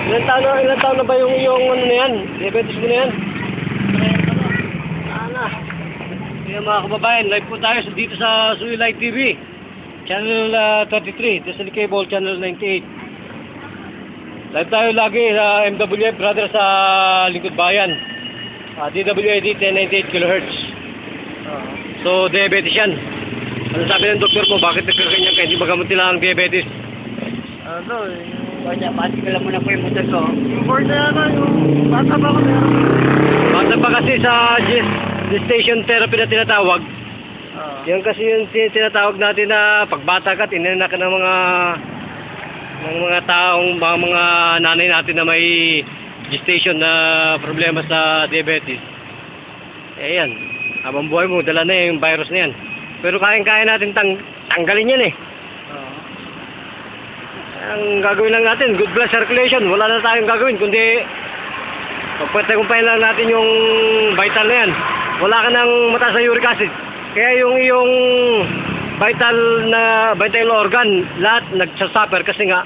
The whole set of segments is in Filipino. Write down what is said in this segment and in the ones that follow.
Ilan taon na ba yung ano na yan? Diabetes mo na yan? Sana. Kaya mga kababayan, live po tayo dito sa Suilite TV. Channel 33, Disney Cable, Channel 98. Live tayo lagi sa MWF Brother sa Lingkod Bayan. DWAD 1098 kHz. So, diabetes yan. Ano sabi ng doktor mo? Bakit nagkaganyan ka? Hindi ba gamot nila ang diabetes? Ano kanya, pati ka lang muna po yung motor ko. Yung board na naman, yung bata pa ko meron. Bata pa kasi sa gestation therapy na tinatawag. Yan kasi yung tinatawag natin na pagbata ka, tinanak ng mga taong, mga nanay natin na may gestation na problema sa diabetes. Eh yan, habang buhay mo, dala na yung virus na yan. Pero kaya natin tanggalin yan eh. Ang gagawin lang natin, good blood circulation. Wala na tayong gagawin, kundi pagpatagumpayan lang natin yung vital na yan. Wala ka nang mataas na uric acid. Kaya yung iyong vital organ, lahat nagsasuffer kasi nga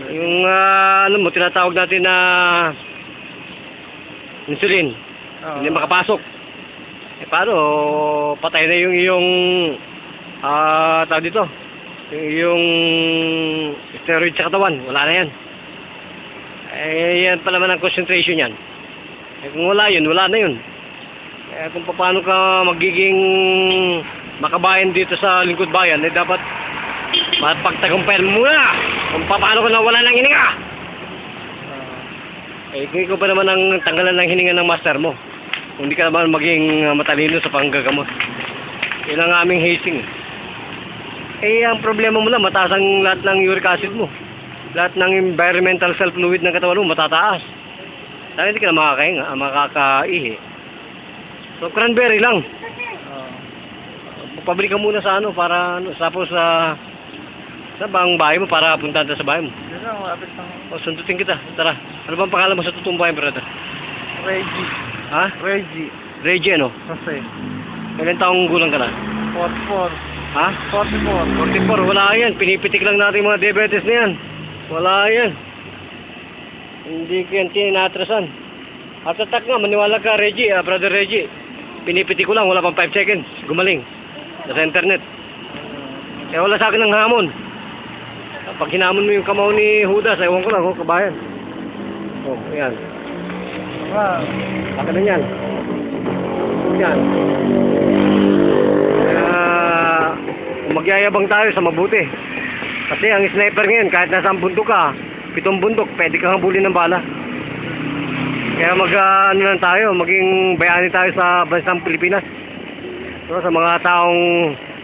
yung ano mo, tinatawag natin na insulin. Hindi makapasok. Eh paano, patay na yung iyong tawag dito, yung steroid sa katawan, wala na yan. Eh yan pa naman ang concentration yan. Eh kung wala yun, wala na yun. Eh kung paano ka magiging makabayan dito sa Lingkod Bayan, eh dapat pagtagumpayan mo muna kung paano ka nawala ng hininga. Eh kung ikaw pa naman ang tanggalan ng hininga ng master mo, kung hindi ka naman maging matalino sa panggagamot. Yun ang aming hazing. Eh ang problema mo lang, mataas ang lahat ng uric acid mo. Lahat ng environmental cell fluid ng katawan mo matataas. Dahil hindi ka na makakaihi. So cranberry lang. Pabili ka muna sa ano para tapos sa bang bahay mo para puntahan sa bahay mo. Yun lang, malapit lang. O sundutin kita. Tara. Ano bang pangalan mo sa totoong bahay, brother? Reggie. Ha? Reggie. Reggie ano? Kasi. Ilan taong gulang ka na? 44. Ha? 44. 44, wala yan. Pinipitik lang natin mga diabetes na yan. Wala yan. Hindi ko yan tinatrasan. At attack nga, maniwala ka, Reggie, brother Reggie. Pinipitik ko lang, wala pang 5 seconds. Gumaling. Sa internet. Kaya wala sa akin ng hamon. Pag hinamon mo yung kamao ni Judas, ewan ko lang, kabayan. Oh, ayan. Wow. Baka na yan. Yan. Magyayabang tayo sa mabuti. Kasi ang sniper ngayon, kahit nasa bundok ka, 7 bundok, pwede kang habulin ng bala. Kaya ano lang tayo, maging bayani tayo sa bansang Pilipinas. So, sa mga taong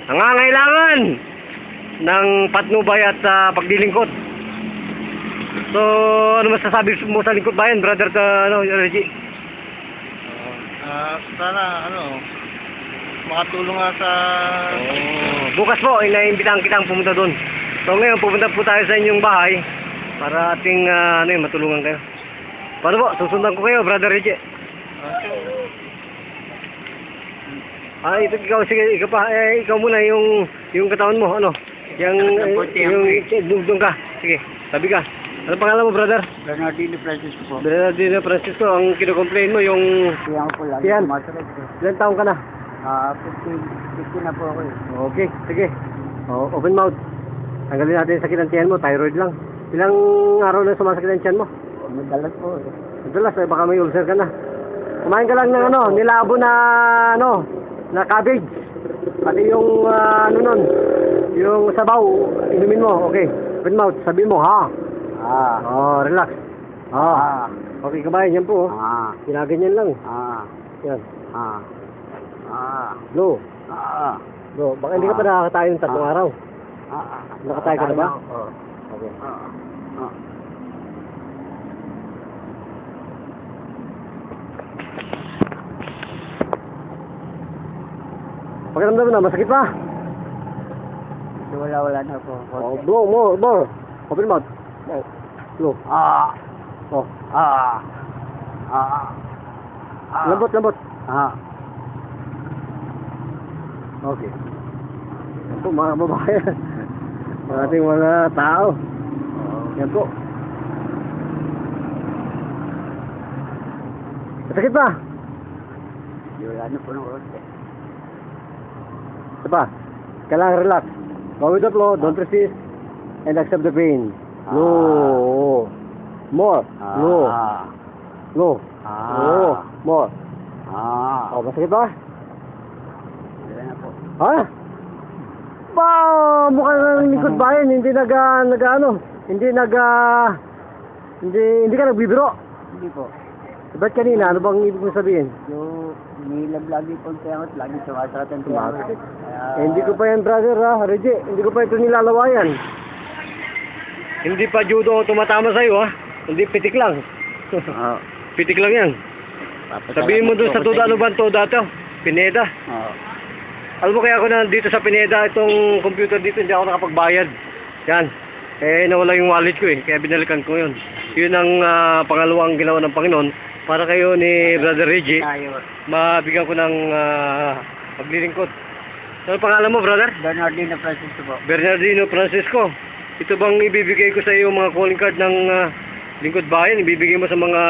nangangailangan ng patnubay at pagdilingkod. So, ano masasabi mo sa Lingkod Bayan, brother Reggie? Sana, makatulong nga sa... Bukas po, inaimbitahan kitang pumunta doon. So ngayon, pupunta po tayo sa inyong bahay para ating matulungan kayo. Paano po? Susundan ko kayo, brother Reggie. Ikaw, sige, ikaw pa. Ikaw muna yung katawan mo, ano? Yung doon ka. Sige, tabi ka. Ano pangalan mo, brother? Bernardino Francisco po. Bernardino Francisco, ang kino-complain mo yung... Kaya ko lang. Yan. Ilan taong ka na? 15 na po ako eh. Okay, sige. Open mouth. Tanggalin natin yung sakit ng tiyan mo, thyroid lang. Ilang araw na sumasakit ang tiyan mo? Madalas po eh. Madalas, baka may ulcer ka na. Kumain ka lang ng nilabo na cabbage. Pati yung nun, yung sabaw, inumin mo. Okay, open mouth, sabihin mo, ha? Relax. Okay, kabayan, yan po. Ginaganyan lang. Yan. Bro. Bro, baka hindi ka pa nakakatayo ng 3 araw. Nakatayo ka na ba? Okay. Pakiramdam mo na, masakit pa? Wala na po. Bro, more. Open mouth. Bro. Lambot. Okay. Yan po mga babayan. Mga ating mga tao. Yan po. Masakit ba? Wala na po ng oras eh. Ito pa. Kailangan relax. Go with the flow, don't resist, and accept the pain. Low. More. Low. Low. Low. More. Oh, masakit ba? Wala na po. Ha? Ba, mukhang ng likod bayan, hindi hindi ka nagbibiro. Hindi po. Ba't kanina, ano bang ibig mo sabihin? Yung nilab lagi po ang tiyangot, lagi sumasakit ang tiyangot. Hindi ko pa yan, brother, ha, Reggie. Hindi ko pa ito nilalawayan. Hindi pa judo tumatama sa'yo, ha? Hindi, pitik lang. Pitik lang yan. Sabihin mo doon sa Toda, ano ba ang Toda ito? Pineda. Alam mo kaya ako na dito sa Pineda, itong computer dito, hindi ako nakapagbayad. Yan. Nawala yung wallet ko eh, kaya binalikan ko yun. Yun ang pangalawang ginawa ng Panginoon para kayo ni Brother Reggie, mabigyan ko ng paglilingkod. Ano pangalan mo, brother? Bernardino Francisco po. Bernardino Francisco. Ito bang ibibigay ko sa iyo mga calling card ng lingkod bayan? Ibibigay mo sa mga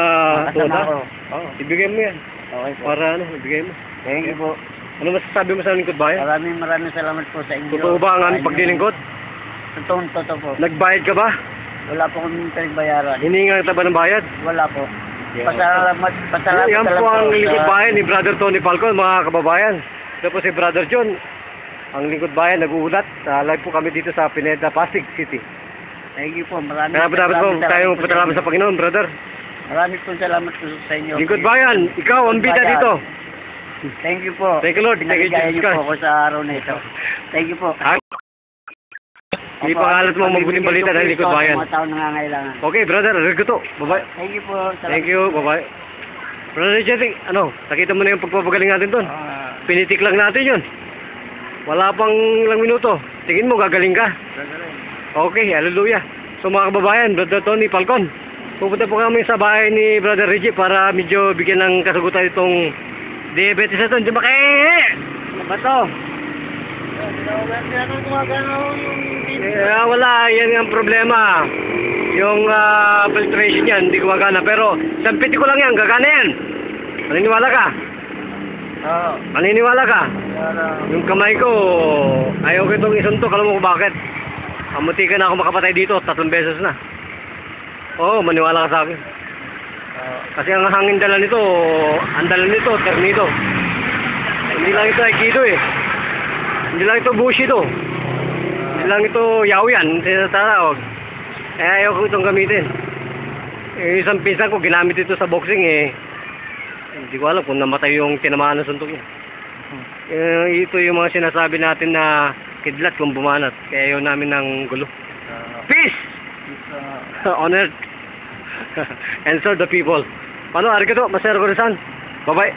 Toda? Oo, ibigay mo yan. Okay po. Para ibigay mo. Thank you po. Ano masasabi mo sa lingkod bayan? Maraming salamat po sa inyo. Totoo ba ang aming paglilingkod? Totoo po. Nagbayad ka ba? Wala po kami pinagbayaran. Hininga ka ba ng bayad? Wala po. Pasalamat Yan po ang lingkod bayan ni Brother Tony Falcon, mga kababayan. Tapos si Brother John, ang lingkod bayan nag-uulat. Live po kami dito sa Pineda, Pasig City. Thank you po. Maraming Kaya dapat po tayong patalaman sa Panginoon, brother. Maraming po salamat po sa inyo. Lingkod bayan, ikaw ang bida dito. Thank you po. Thank you, Lord. Thank you, Pinaligayan Jesus niyo po Christ. ako sa araw na ito. Thank you po. Hindi pa alat mo mabuting balita dahil lingkod bayan. Mga tao nangangailangan. Okay, brother, arigato. Bye-bye. Thank you po. Thank you, bye-bye. Brother Jesse, nakita mo na yung pagpapagaling natin doon. Pinitik lang natin yun. Wala pang ilang minuto. Tingin mo, gagaling ka. Okay, hallelujah. So mga kababayan, Brother Tony Falcon, pupunta po kami sa bahay ni Brother Reggie para medyo bigyan ng kasagutan itong diabetes na ito. Hindi ba ano ba ito? Wala, yan ang problema. Yung filtration yan, hindi gumagana. Pero, sampiti ko lang yan, gagana yan. Maniniwala ka? Oo. Maniniwala ka? Yung kamay ko, ayaw ko itong isuntok. Alam mo kung bakit? Amuti ka na ako makapatay dito, 3 beses na. Oo, maniwala ka sa akin. Kasi ang hangin dala nito, ang dala nito, ternito. Hindi lang ito aikido eh. Hindi lang ito bushido. Hindi lang ito yaoyan, tinatawag. Ayaw ko itong gamitin. Isang pinsan ko, ginamit ito sa boxing eh. Hindi ko alam kung namatay yung tinamaan ng suntok niya. Ito yung mga sinasabi natin na kidlat kung bumanat. Kaya ayaw namin ng gulo. Peace! On earth. And serve the people. Paano, arigato, Master Gorisan. Bye-bye.